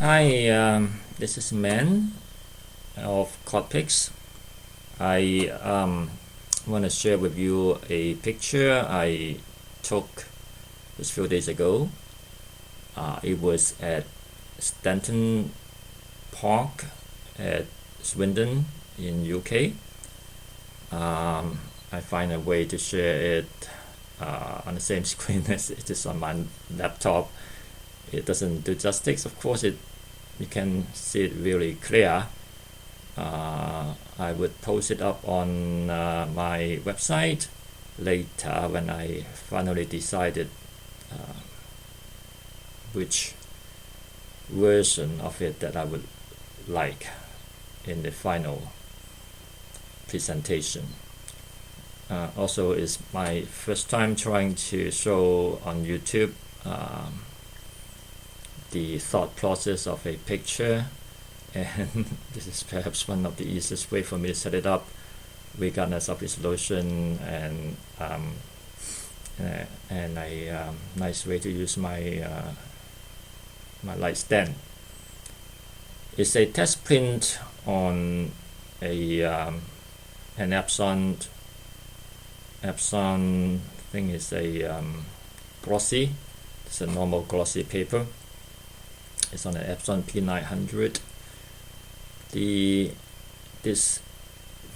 Hi, this is Man of Codpics. I want to share with you a picture I took just a few days ago. It was at Stanton Park at Swindon in UK. I find a way to share it on the same screen as it is on my laptop. It doesn't do justice. Of course, you can see it really clear. I would post it up on my website later when I finally decided which version of it that I would like in the final presentation. Also, it's my first time trying to show on YouTube the thought process of a picture, and this is perhaps one of the easiest way for me to set it up regardless of resolution, and a nice way to use my my light stand. It's a test print on a an Epson thing. Is a glossy. It's a normal glossy paper. It's on an Epson P900. This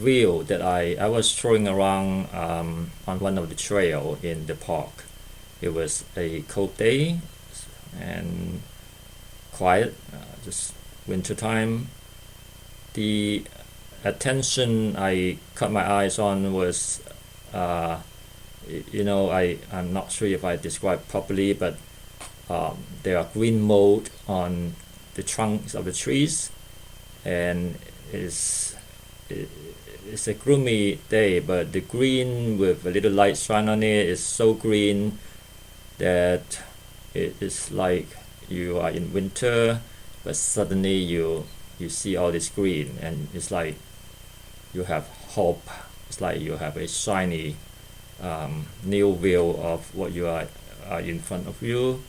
wheel that I was throwing around on one of the trail in the park. It was a cold day and quiet, just winter time. The attention I caught my eyes on was, I'm not sure if I described properly, but there are green mold on the trunks of the trees, and it's a gloomy day, but the green with a little light shine on it is so green that it is like you are in winter, but suddenly you see all this green, and it's like you have hope. It's like you have a shiny new view of what you are in front of you.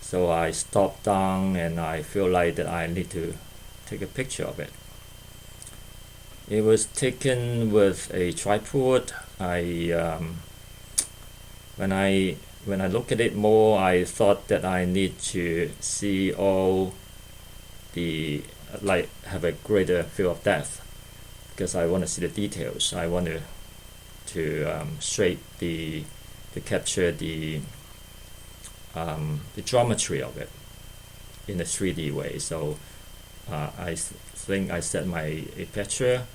So I stopped down and I feel like that I need to take a picture of it. It was taken with a tripod. When I look at it more, I thought that I need to see all the, like, have a greater feel of depth, because I want to see the details. I want to shape to capture the geometry of it in a 3D way. So I think I set my aperture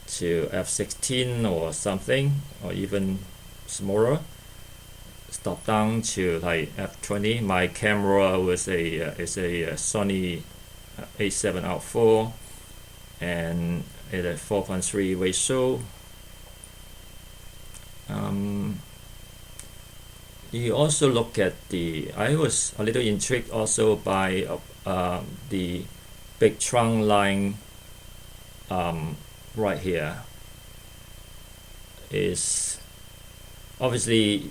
to f16 or something, or even smaller. Stop down to like f20. My camera was is a Sony a7R4, and at a 4.3 ratio. You also look at I was a little intrigued also by the big trunk line right here. Is obviously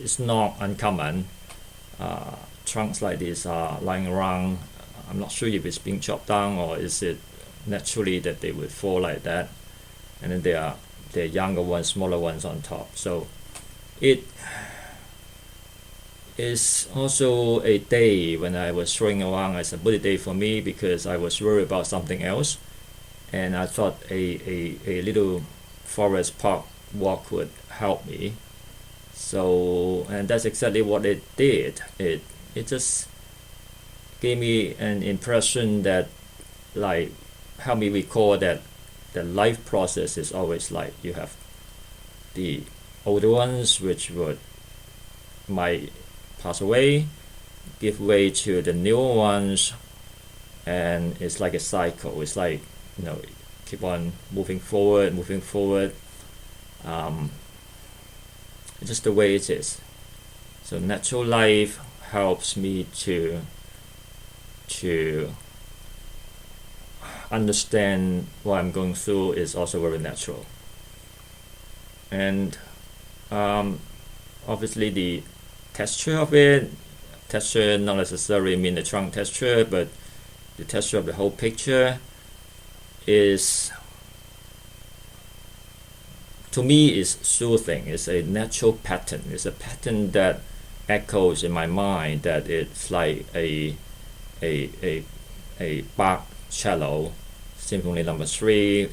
it's not uncommon. Trunks like this are lying around. I'm not sure if it's being chopped down or is it naturally that they would fall like that, and then there are younger ones, smaller ones on top. So it is also a day when I was throwing around as a bully day for me, because I was worried about something else, and I thought a little forest park walk would help me. So, and that's exactly what it did. It just gave me an impression that, like, help me recall that the life process is always like you have the older ones which might pass away, give way to the newer ones, and it's like a cycle. It's like, keep on moving forward. It's just the way it is. So natural life helps me to understand what I'm going through is also very natural. And obviously the texture of it texture not necessarily mean the trunk texture, but the texture of the whole picture is, to me, is soothing. It's a natural pattern. It's a pattern that echoes in my mind, that it's like a Bach cello symphony number 3.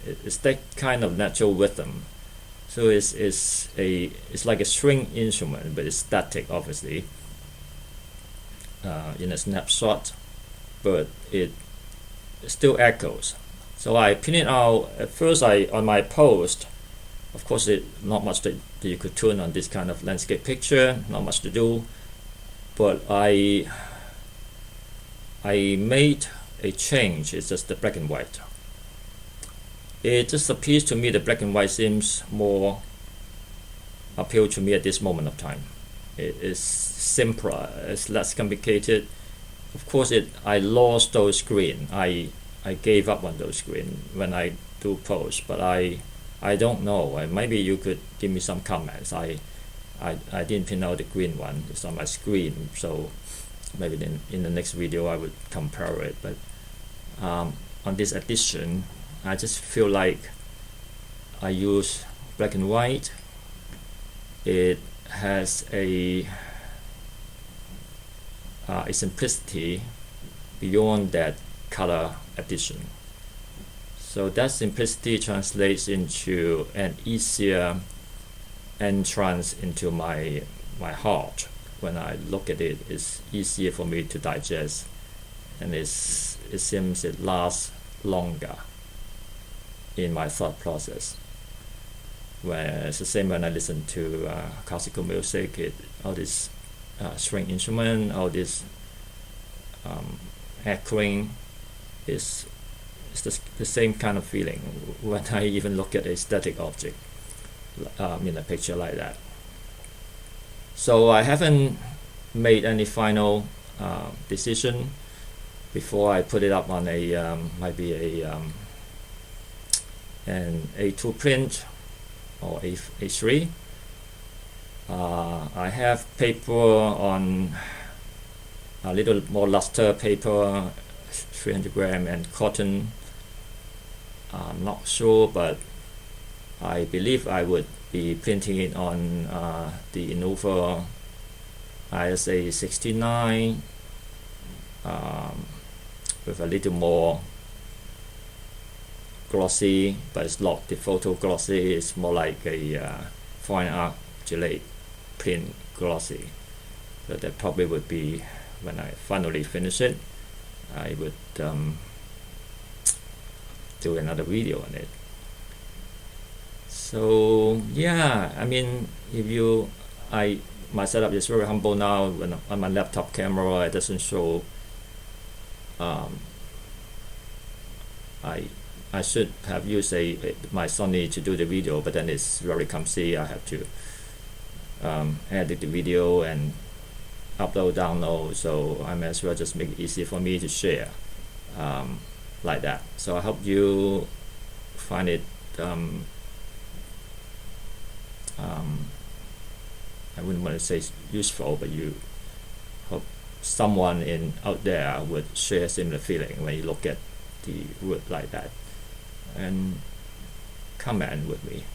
It's that kind of natural rhythm. So it's like a string instrument, but it's static, obviously, in a snapshot, but it still echoes. So I printed out, at first on my post, of course not much that you could tune on this kind of landscape picture, not much to do, but I made a change. It's just the black and white. It just appears to me the black and white seems more appeal to me at this moment of time. It is simpler, it's less complicated. Of course, I lost those green. I gave up on those green when I do post, but I don't know. Maybe you could give me some comments. I didn't print out the green one. It's on my screen, so maybe in the next video I would compare it. But on this edition, I just feel like I use black and white. It has a simplicity beyond that color addition. So that simplicity translates into an easier entrance into my heart. When I look at it, it's easier for me to digest, and it seems it lasts longer in my thought process. Where it's the same when I listen to classical music, all this string instrument, all this echoing, it's the same kind of feeling when I even look at a static object in a picture like that. So I haven't made any final decision before I put it up on might be an A2 print or A3. I have paper on a little more luster paper, 300 gram, and cotton. I'm not sure, but I believe I would be printing it on the Innova ISA 69 with a little more glossy, but it's not the photo glossy. It's more like a fine art gelate print glossy. So that probably would be, when I finally finish it, I would do another video on it. So yeah, I mean, my setup is very humble now. When on my laptop camera, it doesn't show. I should have used my Sony to do the video, but then it's very clumsy. I have to edit the video and upload, download, so I may as well just make it easy for me to share like that. So I hope you find it I wouldn't want to say useful, but you hope someone out there would share similar feeling when you look at the wood like that, and comment with me.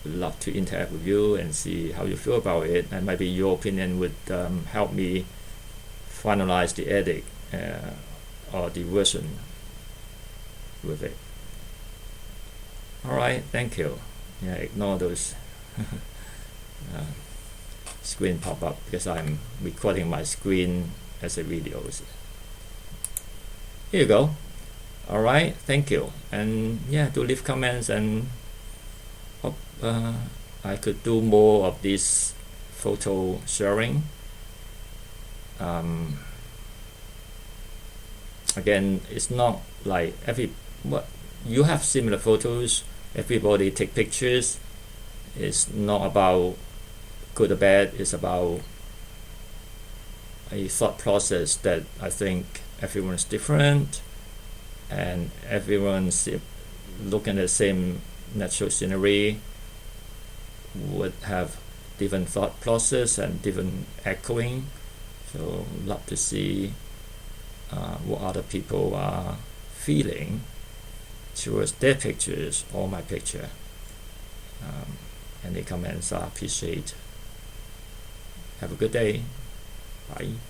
Would love to interact with you and see how you feel about it, and maybe your opinion would help me finalize the edit or the version with it. Alright, thank you. Yeah, ignore those screen pop up because I'm recording my screen as a video. Here you go. Alright, thank you. And yeah, do leave comments, and hope I could do more of this photo sharing. Again, it's not like you have similar photos, everybody take pictures. It's not about good or bad, it's about a thought process that I think everyone's different, and everyone's looking at the same natural scenery would have different thought process and different echoing. So love to see what other people are feeling towards their pictures or my picture. Any comments I appreciate. Have a good day. Bye.